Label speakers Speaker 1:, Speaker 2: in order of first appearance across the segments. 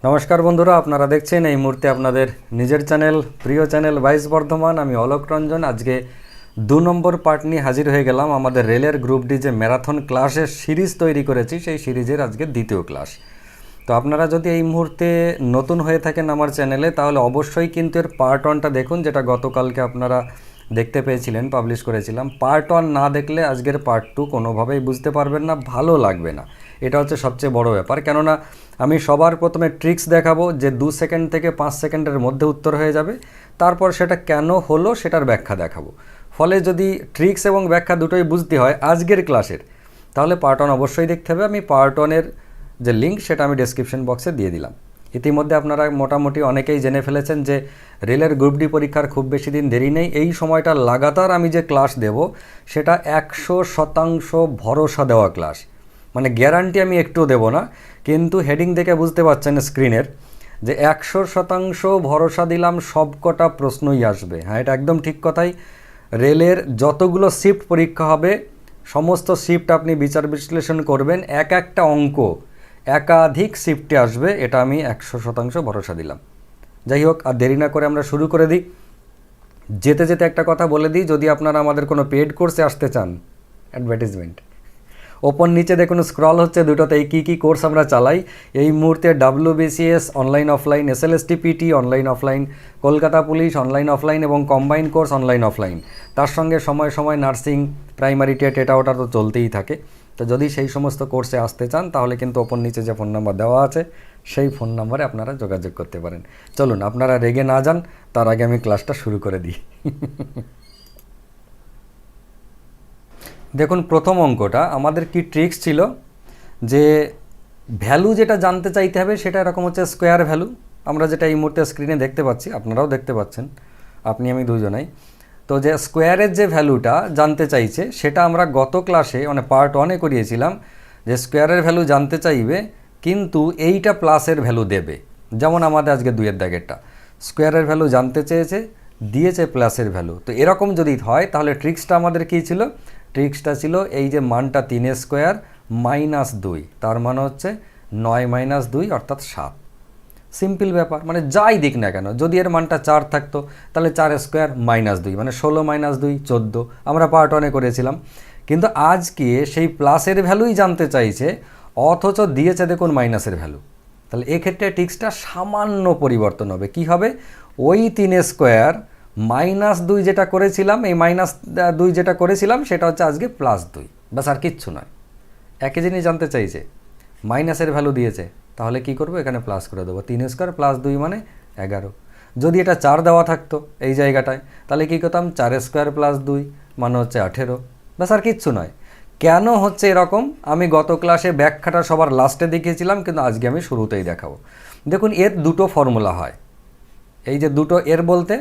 Speaker 1: নমস্কার বন্ধুরা, আপনারা দেখছেন এই মুহূর্তে আপনাদের নিজের চ্যানেল, প্রিয় চ্যানেল 22 বর্ধমান। আমি অলোক রঞ্জন। আজকে 2 নম্বর পার্ট নিয়ে হাজির হয়ে গেলাম। আমাদের রেলের গ্রুপ ডি যে ম্যারাথন ক্লাসের সিরিজ তৈরি করেছি, সেই সিরিজের আজকে দ্বিতীয় ক্লাস। তো আপনারা যদি এই মুহূর্তে নতুন হয়ে থাকেন আমার চ্যানেলে, তাহলে অবশ্যই কিন্তু এর পার্ট 1টা দেখুন, যেটা গতকালকে আপনারা দেখতে পেয়েছিলেন, পাবলিশ করেছিলাম। পার্ট 1 না দেখলে আজকের পার্ট 2 কোনোভাবেই বুঝতে পারবেন না, ভালো লাগবে না। এটা হচ্ছে সবচেয়ে বড় ব্যাপার। কেননা আমি সবার প্রথমে ট্রিক্স দেখাবো, যে 2 সেকেন্ড থেকে 5 সেকেন্ডের মধ্যে উত্তর হয়ে যাবে। তারপর সেটা কেন হলো সেটার ব্যাখ্যা দেখাবো। ফলে যদি ট্রিক্স এবং ব্যাখ্যা দুটোই বুঝতে হয় আজকের ক্লাসের, তাহলে পার্ট 1 অবশ্যই দেখতে হবে। আমি পার্ট 1-এর যে লিঙ্ক সেটা আমি ডেসক্রিপশন বক্সে দিয়ে দিলাম। ইতিমধ্যে আপনারা মোটামুটি অনেকেই জেনে ফেলেছেন যে রেলের গ্রুপ ডি পরীক্ষার খুব বেশি দিন দেরি নেই। এই সময়টা লাগাতার আমি যে ক্লাস দেব, সেটা 100% ভরসা দেওয়া ক্লাস। মানে গ্যারান্টি আমি একটুও দেব না, কিন্তু হেডিং দেখে বুঝতে পারছেন স্ক্রিনের যে 100% ভরসা দিলাম, সব কটা প্রশ্নই আসবে। হ্যাঁ, এটা একদম ঠিক কথাই। রেলের যতগুলো শিফট পরীক্ষা হবে, সমস্ত শিফট আপনি বিচার বিশ্লেষণ করবেন, এক একটা অঙ্ক একাধিক শিফটে আসবে, এটা আমি 100% ভরসা দিলাম। যাই হোক, আর দেরি না করে আমরা শুরু করে দিই। যেতে যেতে একটা কথা বলে দিই, যদি আপনারা আমাদের কোনো পেড কোর্সে আসতে চান, অ্যাডভার্টিজমেন্ট ওপর নিচে দেখুন স্ক্রল হচ্ছে দুটোতেই কী কী কোর্স আমরা চালাই এই মুহূর্তে। WBCS online offline, SLSTPT online offline, Kolkata police online offline এবং কম্বাইন কোর্স অনলাইন অফলাইন। তার সঙ্গে সময় সময় নার্সিং, প্রাইমারি টেট, এটা ওটা তো চলতেই থাকে। তো যদি সেই সমস্ত কোর্সে আসতে চান, তাহলে কিন্তু ওপর নিচে যে ফোন নাম্বার দেওয়া আছে, সেই ফোন নাম্বারে আপনারা যোগাযোগ করতে পারেন। চলুন, আপনারা রেগে না যান, তার আগে আমি ক্লাসটা শুরু করে দিই। দেখুন, প্রথম অঙ্কটা আমাদের কি ট্রিক্স ছিল, যে ভ্যালু যেটা জানতে চাইতে হবে সেটা এরকম হচ্ছে স্কোয়ার ভ্যালু। আমরা যেটা এই মুহূর্তে স্ক্রিনে দেখতে পাচ্ছি, আপনারাও দেখতে পাচ্ছেন, আপনি আমি দুজনেই। তো যে স্কোয়ারের যে ভ্যালুটা জানতে চাইছে, সেটা আমরা গত ক্লাসে মানে পার্ট 1-এ করিয়েছিলাম, যে স্কোয়ারের ভ্যালু জানতে চাইবে কিন্তু এইটা প্লাসের ভ্যালু দেবে। যেমন আমাদের আজকে 2-এর দাগেরটা স্কোয়ারের ভ্যালু জানতে চেয়েছে, দিয়েছে প্লাসের ভ্যালু। তো এরকম যদি হয়, তাহলে ট্রিক্সটা আমাদের কী ছিল? ট্রিক্সটা ছিল এই যে মানটা 3 স্কোয়ার -2, তার মানে হচ্ছে 9 - 2 অর্থাৎ 7। সিম্পল ব্যাপার, মানে যাই দিক না কেন, যদি এর মানটা 4 থাকতো, তাহলে 4 স্কোয়ার -2 মানে 16 - 2 14। আমরা পার্ট 1-এ করেছিলাম। কিন্তু আজকে সেই প্লাসের ভ্যালুই জানতে চাইছে, অথচ দিয়েছে দেখুন মাইনাসের ভ্যালু। তাহলে এক্ষেত্রে ট্রিক্সটা সামান্য পরিবর্তন হবে। কি হবে? ওই 3 স্কোয়ার -2 যেটা করেছিলাম, এই -2 যেটা করেছিলাম সেটা হচ্ছে আজকে +2, ব্যাস, আর কিচ্ছু নয়। একই জিনিস জানতে চাইছে, মাইনাসের ভ্যালু দিয়েছে, তাহলে কি করব? এখানে প্লাস করে দেবো। 3 স্কোয়ার +2 মানে 11। যদি এটা 4 দেওয়া থাকতো এই জায়গাটায়, তাহলে কী করতাম? 4 স্কোয়ার +2 মানে হচ্ছে 18, ব্যাস, আর কিচ্ছু নয়। কেন হচ্ছে এরকম আমি গত ক্লাসে ব্যাখ্যাটা সবার লাস্টে দেখিয়েছিলাম, কিন্তু আজকে আমি শুরুতেই দেখাবো। দেখুন, এর দুটো ফর্মুলা হয়। এই যে দুটো এর বলতে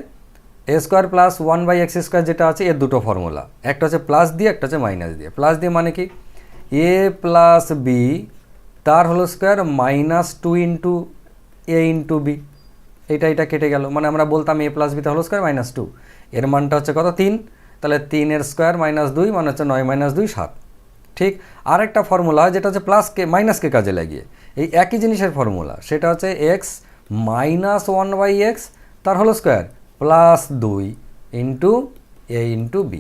Speaker 1: a² + 1/x² যেটা আছে, এর দুটো ফর্মুলা, একটা হচ্ছে প্লাস দিয়ে, একটা হচ্ছে মাইনাস দিয়ে। প্লাস দিয়ে মানে কি? a + b তার হোল স্কোয়ার -2 × a × b। এটা কেটে গেল, মানে আমরা বলতাম a + b তার হোল স্কোয়ার -2। এর মানটা হচ্ছে কত? 3। তাহলে 3 স্কোয়ার -2 মানে হচ্ছে 9 - 2 7। ঠিক। আরেকটা ফর্মুলা যেটা হচ্ছে প্লাসকে মাইনাসকে কাজে লাগিয়ে, এই একই জিনিসের ফর্মুলা, সেটা হচ্ছে x - 1/x তার হোল স্কোয়ার +2 × a × b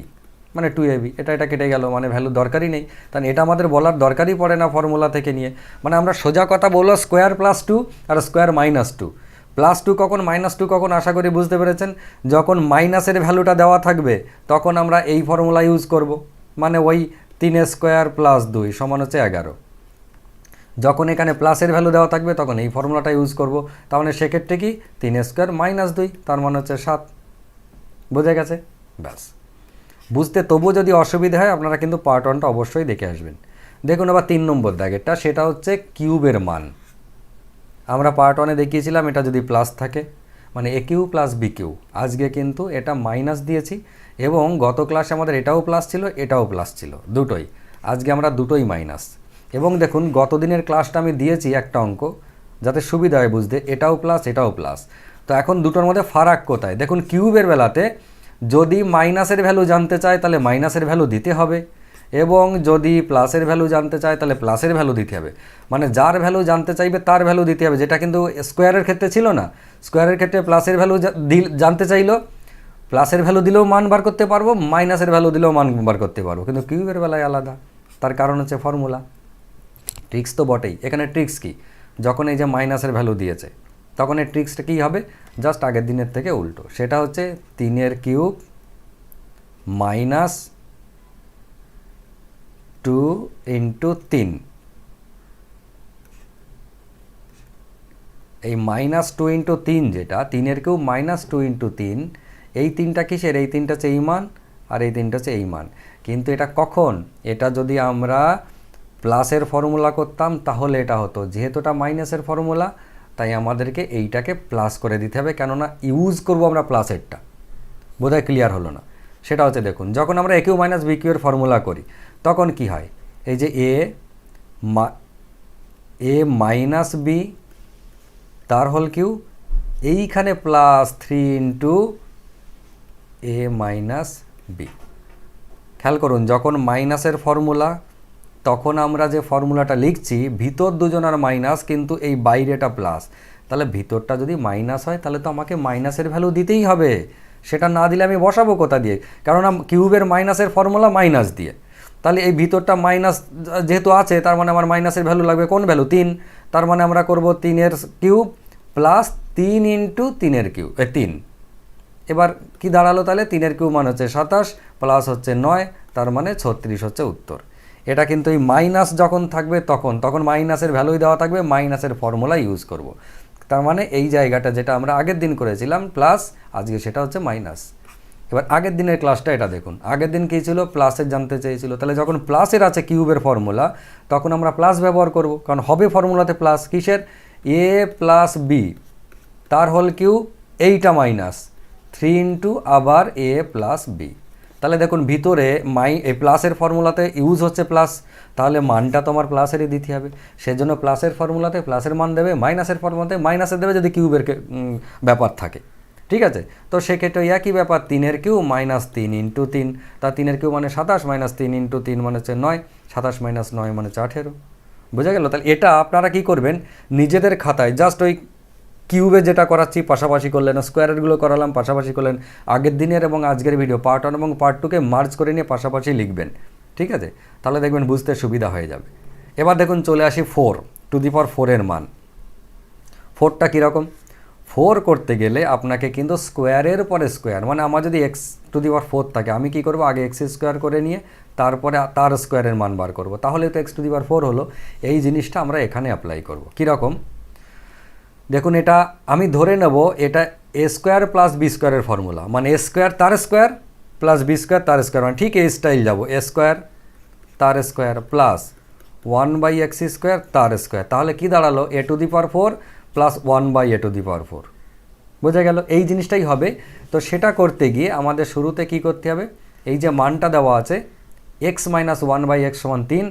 Speaker 1: মানে 2ab। এটা কেটে গেল, মানে ভ্যালু দরকারই নেই। তাহলে এটা আমাদের বলার দরকারই পড়ে না ফর্মুলা থেকে নিয়ে। মানে আমরা সোজা কথা বললো, স্কোয়ার +2 আর স্কোয়ার -2। +2 কখন, -2 কখন, আশা করি বুঝতে পেরেছেন। যখন মাইনাসের ভ্যালুটা দেওয়া থাকবে, তখন আমরা এই ফর্মুলা ইউজ করব। মানে ওই 3 স্কোয়ার +2 সমান হচ্ছে 11। যখন এখানে প্লাসের ভ্যালু দেওয়া থাকবে, তখন এই ফর্মুলাটা ইউজ করব। তাহলে সেক্ষেত্রে কি? 3 স্কোয়ার -2 তার মানে হচ্ছে 7। বোঝা গেছে? ব্যাস। বুঝতে তবুও যদি অসুবিধা হয়, আপনারা কিন্তু পার্ট 1টা অবশ্যই দেখে আসবেন। দেখুন আবার 3 নম্বর দাগেরটা, সেটা হচ্ছে কিউবের মান। আমরা পার্ট 1-এ দেখিয়েছিলাম, এটা যদি প্লাস থাকে মানে a³ + b³। আজকে কিন্তু এটা মাইনাস দিয়েছি, এবং গত ক্লাসে আমাদের এটাও প্লাস ছিল, এটাও প্লাস ছিল, দুটোই। আজকে আমরা দুটোই মাইনাস। এবং দেখুন, গত দিনের ক্লাসটা আমি দিয়েছি একটা অঙ্ক, যাতে সুবিধা হয় বুঝতে, এটাও প্লাস, এটাও প্লাস। তো এখন দুটোর মধ্যে ফারাক কোথায়? দেখুন, কিউবের বেলাতে যদি মাইনাসের ভ্যালু জানতে চায়, তাহলে মাইনাসের ভ্যালু দিতে হবে, এবং যদি প্লাসের ভ্যালু জানতে চায় তাহলে প্লাসের ভ্যালু দিতে হবে, মানে যার ভ্যালু জানতে চাইবে তার ভ্যালু দিতে হবে, যেটা কিন্তু স্কোয়ারের ক্ষেত্রে ছিল না। স্কোয়ারের ক্ষেত্রে প্লাসের ভ্যালু জানতে চাইলো, প্লাসের ভ্যালু দিলেও মান বার করতে পারবো, মাইনাসের ভ্যালু দিলেও মান বার করতে পারবো, কিন্তু কিউবের বেলায় আলাদা। তার কারণ হচ্ছে ফর্মুলা। ট্রিক্স তো বটেই। এখানে ট্রিক্স কি, যখন এই যে মাইনাসের ভ্যালু দিয়েছে তখন এই ট্রিক্সটা কী হবে, জাস্ট আগের দিনের থেকে উল্টো। সেটা হচ্ছে 3 কিউব মাইনাস 2 ইন্টু 3। এই মাইনাস 2 ইন্টু 3 যেটা 3 কিউব মাইনাস 2 ইন্টু 3, এই 3টা কিসের, এই 3টা হচ্ছে এই মান আর এই 3টা হচ্ছে এই মান। কিন্তু এটা কখন, এটা যদি আমরা প্লাসের ফর্মুলা করতাম তাহলে এটা হতো, যেহেতু এটা মাইনাসের ফর্মুলা তাই আমাদেরকে এইটাকে প্লাস করে দিতে হবে, কেননা ইউজ করব আমরা প্লাসেরটা। বোধহয় ক্লিয়ার হলো না? সেটা হচ্ছে দেখুন, যখন আমরা এ কিউ মাইনাস বি কিউ এর ফর্মুলা করি তখন কি হয়, এই যে এ মাইনাস বি তার হোল কিউ, এইখানে প্লাস 3 ইন্টু এ মাইনাস বি। খেয়াল করুন, যখন মাইনাসের ফর্মুলা তখন আমরা যে ফর্মুলাটা লিখছি ভিতর দুজনার মাইনাস, কিন্তু এই বাইরেটা প্লাস। তাহলে ভিতরটা যদি মাইনাস হয় তাহলে তো আমাকে মাইনাসের ভ্যালু দিতেই হবে, সেটা না দিলে আমি বসাবো কোথা দিয়ে, কারণ কিউবের মাইনাসের ফর্মুলা মাইনাস দিয়ে। তাহলে এই ভিতরটা মাইনাস যেহেতু আছে তার মানে আমার মাইনাসের ভ্যালু লাগবে কোন ভ্যালু, 3। তার মানে আমরা করব 3 কিউব প্লাস 3 ইন্টু 3 কিউব 3। এবার কি দাঁড়ালো তাহলে, 3 কিউব মানে হচ্ছে 27 প্লাস হচ্ছে 9, তার মানে 36 হচ্ছে উত্তর। এটা কিন্তু এই মাইনাস যখন থাকবে তখন মাইনাসের ভ্যালুই দেওয়া থাকবে, মাইনাসের ফর্মুলা ইউজ করব। তার মানে এই জায়গাটা যেটা আমরা আগের দিন করেছিলাম প্লাস, আজকে সেটা হচ্ছে মাইনাস। এবার আগের দিনের ক্লাসটা এটা দেখুন, আগের দিন কী ছিল, প্লাসের জানতে চেয়েছিল। তাহলে যখন প্লাসের আছে কিউবের ফর্মুলা তখন আমরা প্লাস ব্যবহার করব, কারণ হবে ফর্মুলাতে প্লাস কিসের, এ প্লাস বি তার হোল কিউব, এইটা মাইনাস 3 ইন্টু আবার এ প্লাস বি। তাহলে দেখুন ভিতরে এই প্লাসের ফর্মুলাতে ইউজ হচ্ছে প্লাস, তাহলে মানটা তো আমার প্লাসেরই দিতে হবে। সেজন্য প্লাসের ফর্মুলাতে প্লাসের মান দেবে, মাইনাসের ফর্মুলাতে মাইনাসের দেবে যদি কিউবের ব্যাপার থাকে। ঠিক আছে, তো সেক্ষেত্রে একই ব্যাপার, 3 কিউব মাইনাস 3 ইন্টু 3, তা 3 কিউব মানে 27 মাইনাস 3 ইন্টু 3 মানে হচ্ছে 9, 27 মাইনাস 9 মানে হচ্ছে 18। বোঝা গেল? তাহলে এটা আপনারা কি করবেন, নিজেদের খাতায় জাস্ট ওই কিউবে যেটা করাচ্ছি পাশাপাশি করলেন, স্কোয়ারেরগুলো করালাম পাশাপাশি করলেন, আগের দিনের এবং আজকের ভিডিও পার্ট 1 এবং পার্ট 2কে মার্জ করে নিয়ে পাশাপাশি লিখবেন। ঠিক আছে, তাহলে দেখবেন বুঝতে সুবিধা হয়ে যাবে। এবার দেখুন চলে আসি 4 টু দি পাওয়ার 4 এর মান। 4টা কীরকম, 4 করতে গেলে আপনাকে কিন্তু স্কোয়ারের পরে স্কোয়ার, মানে আমার যদি এক্স টু দি পাওয়ার 4 থাকে আমি কি করব, আগে এক্স স্কোয়ার করে নিয়ে তারপরে তার স্কোয়ারের মান বার করব, তাহলে তো এক্স টু দি পাওয়ার 4 হলো। এই জিনিসটা আমরা এখানে অ্যাপ্লাই করব। কীরকম দেখুন, এটা আমি ধরে নেব এটা এ স্কোয়ার প্লাস বি স্কোয়ারের ফর্মুলা, মানে এ স্কোয়ার তার স্কোয়ার প্লাস বি স্কোয়ার তার স্কোয়ার, মানে ঠিক এই স্টাইল যাব, এ স্কোয়ার তার স্কোয়ার প্লাস 1/x স্কোয়ার তার স্কোয়ার। তাহলে কি দাঁড়ালো, A to the power 4 plus 1/a to the power 4। বোঝা গেল? এই জিনিসটাই হবে। তো সেটা করতে গিয়ে আমাদের শুরুতে কি করতে হবে, এই যে মানটা দেওয়া আছে x মাইনাস 1/x সমান 3,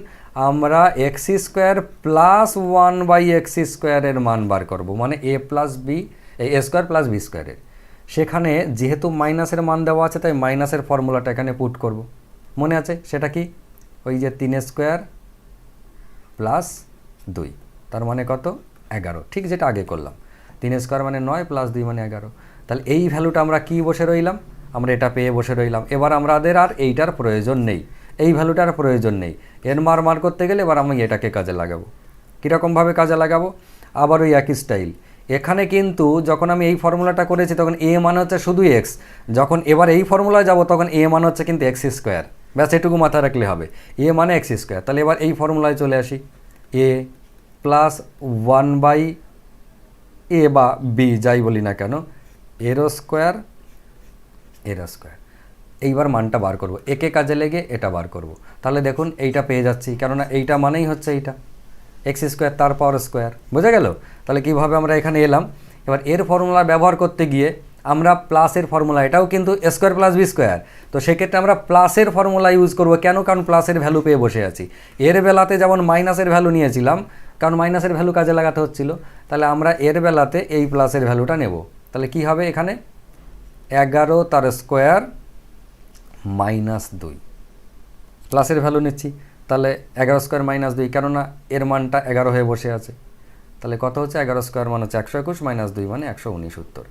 Speaker 1: আমরা এক্স স্কোয়ার প্লাস 1/x স্কোয়ারের মান বার করব, মানে এ plus B A square plus B স্কোয়ারের। সেখানে যেহেতু মাইনাসের মান দেওয়া আছে তাই মাইনাসের ফর্মুলাটা এখানে পুট করব। মনে আছে সেটা কি, ওই যে 3 স্কোয়ার প্লাস 2 তার মানে কত, 11। ঠিক যেটা আগে করলাম, 3 স্কোয়ার মানে 9 প্লাস 2 মানে 11। তাহলে এই ভ্যালুটা আমরা কি বসে রইলাম, আমরা এটা পেয়ে বসে রইলাম। এবার আমাদের আর এইটার প্রয়োজন নেই, এই ভ্যালুটার প্রয়োজন নেই, এর মার করতে গেলে এবার আমি এটাকে কাজে লাগাবো। কীরকমভাবে কাজে লাগাবো, আবার ওই একই স্টাইল। এখানে কিন্তু যখন আমি এই ফর্মুলাটা করেছি তখন এ মানে হচ্ছে শুধু এক্স, যখন এবার এই ফর্মুলায় যাব তখন এ মানে হচ্ছে কিন্তু এক্স স্কোয়ার, ব্যাস এটুকু মাথায় রাখলে হবে, এ মানে এক্স স্কোয়ার। তাহলে এবার এই ফর্মুলায় চলে আসি, এ প্লাস 1/a বা বি যাই বলি না কেন, এরো স্কোয়ার এইবার মানটা বার করব, একে কাজে লেগে এটা বার করব। তাহলে দেখুন এইটা পেয়ে যাচ্ছি, কেননা এইটা মানেই হচ্ছে এইটা এক্স স্কোয়ার তার পাওয়ার স্কোয়ার। বোঝা গেল? তাহলে কীভাবে আমরা এখানে এলাম, এবার এর ফর্মুলা ব্যবহার করতে গিয়ে আমরা প্লাসের ফর্মুলা, এটাও কিন্তু স্কোয়ার প্লাস বি স্কোয়ার, তো সেক্ষেত্রে আমরা প্লাসের ফর্মুলা ইউজ করব। কেন, কারণ প্লাসের ভ্যালু পেয়ে বসে আছি। এর বেলাতে যেমন মাইনাসের ভ্যালু নিয়েছিলাম, কারণ মাইনাসের ভ্যালু কাজে লাগাতে হচ্ছিল, তাহলে আমরা এর বেলাতে এই প্লাসের ভ্যালুটা নেব। তাহলে কি হবে, এখানে 11 তার স্কোয়ার মাইনাস 2, প্লাসের ভ্যালু নিচ্ছি, তাহলে 11 স্কোয়ার মাইনাস 2, কেননা এর মানটা 11 হয়ে বসে আছে। তাহলে কত হচ্ছে 11 স্কোয়ার মান হচ্ছে 121 মাইনাস 2 মানে 119 উত্তর।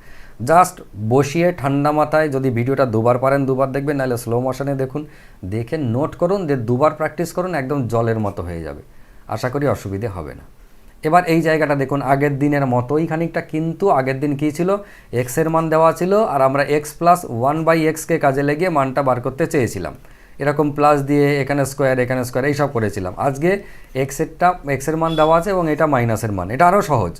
Speaker 1: জাস্ট বসিয়ে ঠান্ডা মাথায় যদি ভিডিওটা দুবার পারেন দুবার দেখবেন, নাহলে স্লো মোশনে দেখুন, দেখে নোট করুন, যে দুবার প্র্যাকটিস করুন, একদম জলের মতো হয়ে যাবে। আশা করি অসুবিধে হবে না। এবার এই জায়গাটা দেখুন, আগের দিনের মতোই খানিকটা, কিন্তু আগের দিন কী ছিল, এক্সের মান দেওয়া ছিল আর আমরা এক্স প্লাস 1/xকে কাজে লেগে মানটা বার করতে চেয়েছিলাম, এরকম প্লাস দিয়ে এখানে স্কোয়ার এইসব করেছিলাম। আজকে এক্সের মান দেওয়া আছে এবং এটা মাইনাসের মান, এটা আরও সহজ।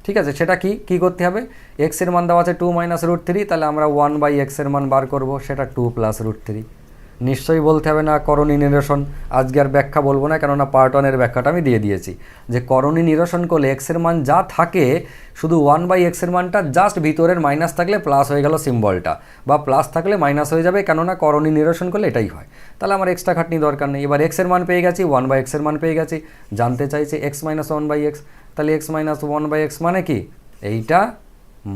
Speaker 1: ঠিক আছে, সেটা কি করতে হবে, এক্সের মান দেওয়া আছে 2 মাইনাস √3, তাহলে আমরা 1/xের মান বার করব, সেটা 2 প্লাস √3। নিশ্চয়ই বলতে হবে না করণী নিরসন, আজকে আর ব্যাখ্যা বলবো না, কেননা পার্ট 1-এর ব্যাখ্যাটা আমি দিয়ে দিয়েছি, যে করণী নিরসন করলে এক্সের মান যা থাকে, শুধু 1/xের মানটা জাস্ট ভিতরের মাইনাস থাকলে প্লাস হয়ে গেল সিম্বলটা, বা প্লাস থাকলে মাইনাস হয়ে যাবে, কেননা করণী নিরসন করলে এটাই হয়। তাহলে আমার এক্সট্রা খাটনি দরকার নেই। এবার এক্সের মান পেয়ে গেছি, 1/xের মান পেয়ে গেছি, জানতে চাইছে x মাইনাস 1/x, তাহলে x মাইনাস 1/x মানে কি, এইটা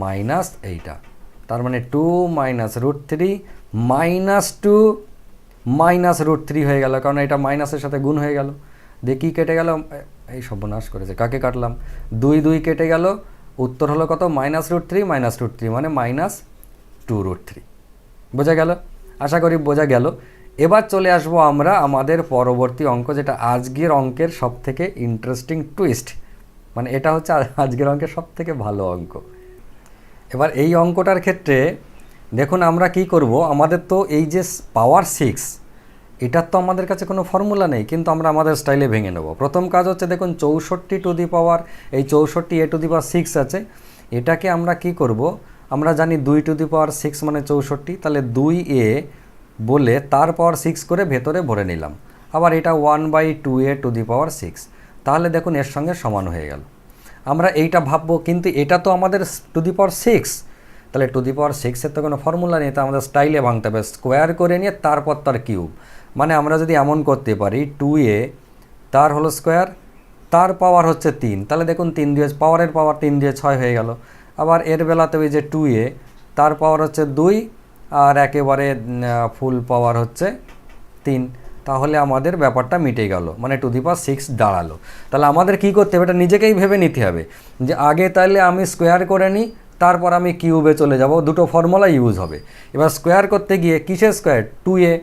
Speaker 1: মাইনাস এইটা, তার মানে 2 মাইনাস √3 মাইনাস 2 মাইনাস √3 হয়ে গেল, কারণ এটা মাইনাসের সাথে গুণ হয়ে গেল। দেখি কেটে গেল, এই সর্বনাশ করেছে, কাকে কাটলাম, 2 কেটে গেল, উত্তর হলো কত, মাইনাস √3 মানে মাইনাস 2√3। বোঝা গেল? আশা করি বোঝা গেল। এবার চলে আসবো আমরা আমাদের পরবর্তী অঙ্ক, যেটা আজকের অঙ্কের সবথেকে ইন্টারেস্টিং টুইস্ট, মানে এটা হচ্ছে আজকের অঙ্কের সবথেকে ভালো অঙ্ক। এবার এই অঙ্কটার ক্ষেত্রে দেখুন আমরা কি করব, আমাদের তো এই যে পাওয়ার 6, এটার তো আমাদের কাছে কোনো ফর্মুলা নেই, কিন্তু আমরা আমাদের স্টাইলে ভেঙে নেব। প্রথম কাজ হচ্ছে দেখুন 64 টু দি পাওয়ার, এই 64 a টু দি পাওয়ার 6 আছে, এটাকে আমরা কি করব, আমরা জানি 2 টু দি পাওয়ার 6 মানে 64, তাহলে 2a বলে তার পাওয়ার 6 করে ভেতরে ভরে নিলাম। আবার এটা 1/2a টু দি পাওয়ার 6, তাহলে দেখুন এর সঙ্গে সমান হয়ে গেল। আমরা এইটা ভাববো, কিন্তু এটা তো আমাদের টু দি পাওয়ার 6, তাহলে টু দি পাওয়ার 6-এর তো কোনো ফর্মুলা নেই, তো আমাদের স্টাইলে ভাঙতে হবে, স্কোয়ার করে নিয়ে তারপর তার কিউব। মানে আমরা যদি এমন করতে পারি 2a তার হলো স্কোয়ার, তার পাওয়ার হচ্ছে 3, তাহলে দেখুন 3 দিয়ে পাওয়ারের পাওয়ার 3 দিয়ে 6 হয়ে গেল। আবার এর বেলাতে ওই যে 2a তার পাওয়ার হচ্ছে 2 আর একেবারে ফুল পাওয়ার হচ্ছে 3, তাহলে আমাদের ব্যাপারটা মিটে গেল, মানে টু দি পাওয়ার 6 দাঁড়ালো। তাহলে আমাদের কি করতে হবে, এটা নিজেকেই ভেবে নিতে হবে, যে আগে তাহলে আমি স্কোয়ার করে নিই, তারপর আমি কিউবে চলে যাব, দুটো ফর্মুলা ইউজ হবে। এবার স্কোয়ার করতে গিয়ে কিসের স্কোয়ার, 2a,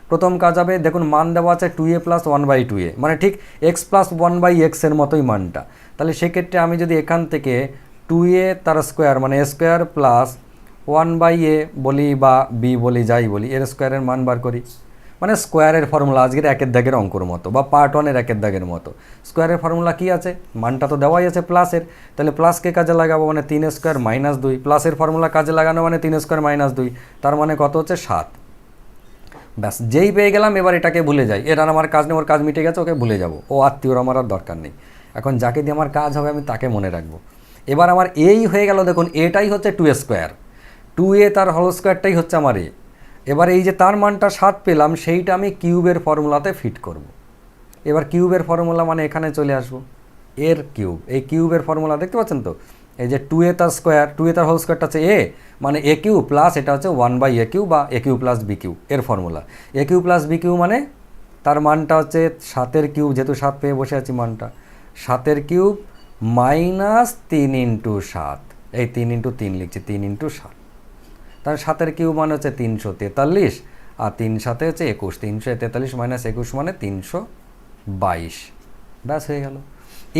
Speaker 1: প্রথম কাজ হবে, দেখুন মান দেওয়া আছে 2a প্লাস 1/2a, মানে ঠিক x প্লাস 1/x এর মতোই মানটা। তাহলে সেক্ষেত্রে আমি যদি এখান থেকে 2a তার স্কোয়ার মানে a স্কোয়ার প্লাস 1/a বলি বা b বলি, যাই বলি, এর স্কোয়ারের মান বার করি, মানে স্কোয়ারের ফর্মুলা আজকের একের দাগের অঙ্কর মতো, বা পার্ট 1-এর একের দাগের মতো। স্কোয়ারের ফর্মুলা কি আছে, মানটা তো দেওয়াই আছে প্লাসের, তাহলে প্লাসকে কাজে লাগাবো, মানে 3 স্কোয়ার মাইনাস 2, প্লাসের ফর্মুলা কাজে লাগানো মানে 3 স্কোয়ার মাইনাস 2, তার মানে কত হচ্ছে 7। ব্যাস, যেই পেয়ে গেলাম, এবার এটাকে ভুলে যাই, এর আর আমার কাজ নেই, ওর কাজ মিটে গেছে, ওকে ভুলে যাব, ও আত্মীয়র আমার আর দরকার নেই। এখন যাকে দিয়ে আমার কাজ হবে আমি তাকে মনে রাখবো। এবার আমার এই হয়ে গেল, দেখুন এটাই হচ্ছে 2 স্কোয়ার, 2a তার হোল স্কোয়ারটাই হচ্ছে আমার এ। এবার এই যে তার মানটা 7 পেলাম, সেইটা আমি কিউবের ফর্মুলাতে ফিট করব। এবার কিউবের ফর্মুলা মানে এখানে চলে আসবো, এর কিউব, এই কিউবের ফর্মুলা দেখতে পাচ্ছেন তো, এই যে 2a তার স্কোয়ার, 2a তার হোল স্কোয়ারটা হচ্ছে a, মানে a কিউ প্লাস এটা হচ্ছে 1/a কিউ বা a cube plus b cube, এর formula a cube plus b cube, মানে তার মানটা হচ্ছে 7-এর কিউব, যেহেতু 7 পেয়ে বসে আছি মানটা, 7-এর কিউব মাইনাস 3 × 7, এই 3 × 3 লিখছি, 3 × 7, তাহলে 7-এর কিউব মানে হচ্ছে 343, আর 3 7 হচ্ছে 21, 343 মাইনাস 21 মানে 322, ব্যাস হয়ে গেল।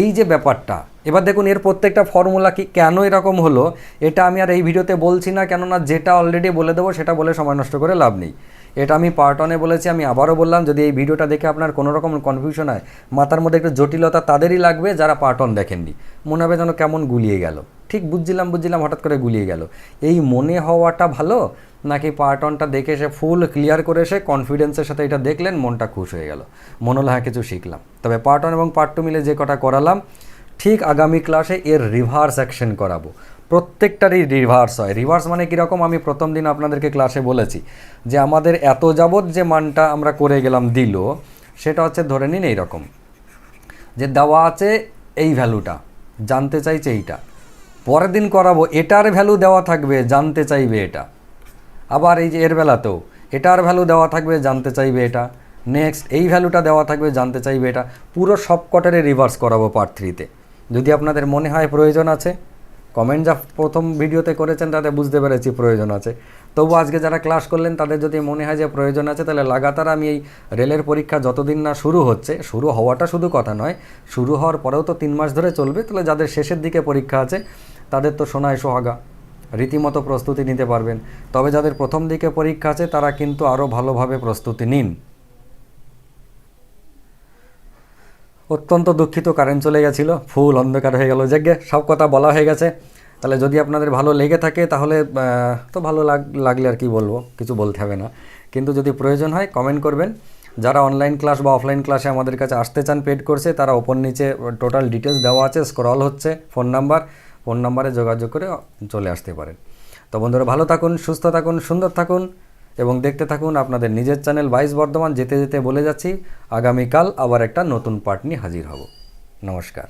Speaker 1: এই যে ব্যাপারটা, এবার দেখুন এর প্রত্যেকটা ফর্মুলা কি কেন এরকম হলো, এটা আমি আর এই ভিডিওতে বলছি না, কেননা যেটা অলরেডি বলে দেবো সেটা বলে সময় নষ্ট করে লাভ নেই। এটা আমি পার্ট 1-এ বলেছি, আমি আবারও বললাম, যদি এই ভিডিওটা দেখে আপনার কোনো রকম কনফিউশন হয়, মাথার মধ্যে একটু জটিলতা, তাদেরই লাগবে যারা পার্ট 1 দেখেননি, মনে হবে যেন কেমন গুলিয়ে গেল, ঠিক বুঝছিলাম হঠাৎ করে গুলিয়ে গেল। এই মনে হওয়াটা ভালো, নাকি পার্ট 1টা দেখে এসে ফুল ক্লিয়ার করে এসে কনফিডেন্সের সাথে এটা দেখলেন, মনটা খুশ হয়ে গেল, মনে হলো হ্যাঁ কিছু শিখলাম। তবে পার্ট 1 এবং পার্ট 2 মিলে যে কটা করালাম, ঠিক আগামী ক্লাসে এর রিভার্স অ্যাকশন করাবো, প্রত্যেকটারই রিভার্স হয়। রিভার্স মানে কীরকম, আমি প্রথম দিন আপনাদেরকে ক্লাসে বলেছি যে আমাদের এত যাবৎ যে মানটা আমরা করে গেলাম দিল, সেটা হচ্ছে ধরে নিন এইরকম, যে দেওয়া আছে এই ভ্যালুটা, জানতে চাইছে এইটা, পরের দিন করাবো এটার ভ্যালু দেওয়া থাকবে, জানতে চাইবে এটা, আবার এই যে এর বেলাতেও এটার ভ্যালু দেওয়া থাকবে, জানতে চাইবে এটা, নেক্সট এই ভ্যালুটা দেওয়া থাকবে, জানতে চাইবে এটা পুরো সব কটারে রিভার্স করাবো পার্ট 3-তে। যদি আপনাদের মনে হয় প্রয়োজন আছে, কমেন্ট যা প্রথম ভিডিওতে করেছেন তাতে বুঝতে পেরেছি প্রয়োজন আছে, তবু আজকে যারা ক্লাস করলেন তাদের যদি মনে হয় যে প্রয়োজন আছে, তাহলে লাগাতার আমি এই রেলের পরীক্ষা যতদিন না শুরু হচ্ছে, শুরু হওয়াটা শুধু কথা নয়, শুরু হওয়ার পরেও তো 3 মাস ধরে চলবে, তাহলে যাদের শেষের দিকে পরীক্ষা আছে তাদের তো সোনায় সোহাগা, রীতিমতো প্রস্তুতি নিতে পারবেন। তবে যাদের প্রথম দিকে পরীক্ষা আছে তারা কিন্তু আরও ভালোভাবে প্রস্তুতি নিন। অত্যন্ত দুঃখিত, কারেন্ট চলে গেছিলো, ফুল অন্ধকার হয়ে গেল। যাকে সব কথা বলা হয়ে গেছে। তাহলে যদি আপনাদের ভালো লেগে থাকে তাহলে তো ভালো লাগলে আর কি বলবো, কিছু বলতে হবে না। কিন্তু যদি প্রয়োজন হয় কমেন্ট করবেন। যারা অনলাইন ক্লাস বা অফলাইন ক্লাসে আমাদের কাছে আসতে চান পেড কোর্সে, তারা ওপর নিচে টোটাল ডিটেলস দেওয়া আছে, স্ক্রল হচ্ছে ফোন নাম্বারে যোগাযোগ করে চলে আসতে পারেন। তো বন্ধুরা, ভালো থাকুন, সুস্থ থাকুন, সুন্দর থাকুন এবং দেখতে থাকুন আপনাদের নিজের চ্যানেল 22 বর্ধমান। যেতে যেতে বলে যাচ্ছি, আগামীকাল আবার একটা নতুন পার্ট নিয়ে হাজির হব। নমস্কার।